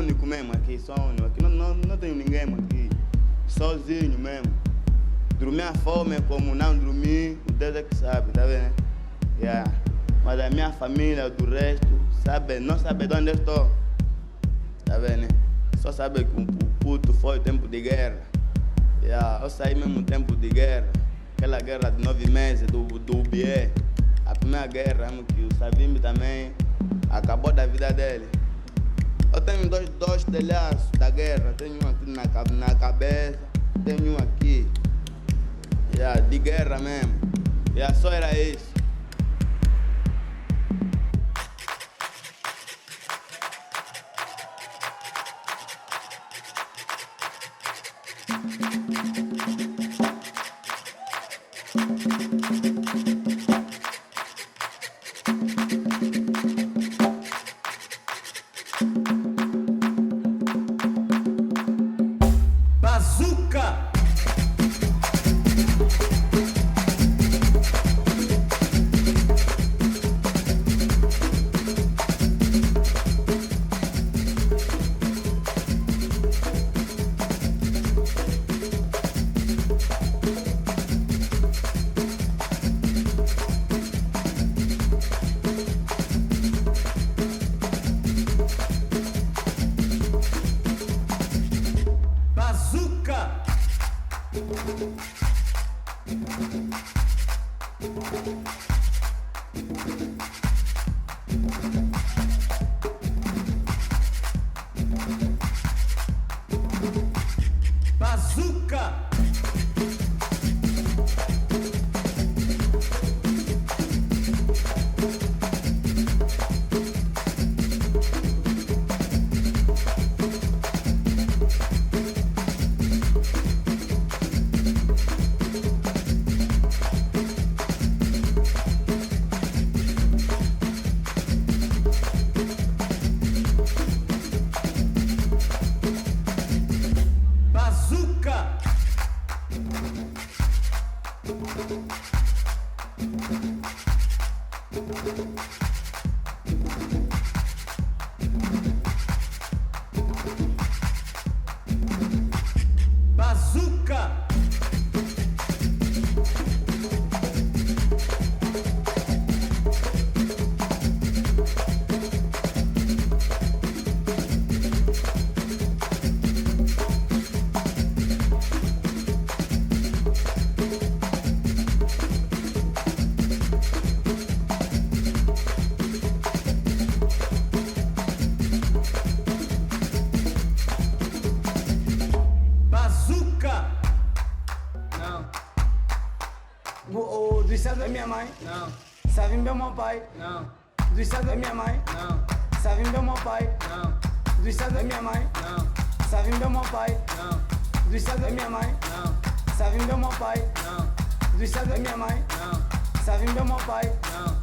único mesmo aqui, sou único. Aqui não tenho ninguém aqui. Sozinho mesmo. Dormir à fome como não dormir, o Deus é que sabe, tá vendo? Yeah. Mas a minha família, do resto, sabe, não sabe de onde eu estou. Tá vendo? Só sabe que o puto foi tempo de guerra. Yeah. Eu saí mesmo tempo de guerra. Aquela guerra de 9 meses do UBE. A primeira guerra, que o Savimbi também acabou da vida dele. Eu tenho dois telhaços da guerra. Tenho um aqui na cabeça, tenho um aqui. Yeah, de guerra mesmo. Yeah, só era isso. Bazuca! Bazuca! Bazuca! Bazuca! Bazuca! Bazuca! Não, O do estado é minha mãe. não, Savimbi é meu pai. não, Do estado é minha mãe. não, Savimbi é meu pai. não, Do estado é minha mãe. não, Savimbi é meu pai. não, Do estado é minha mãe. não, Savimbi é meu pai. não, Do estado é minha mãe. não, Savimbi é meu pai. não.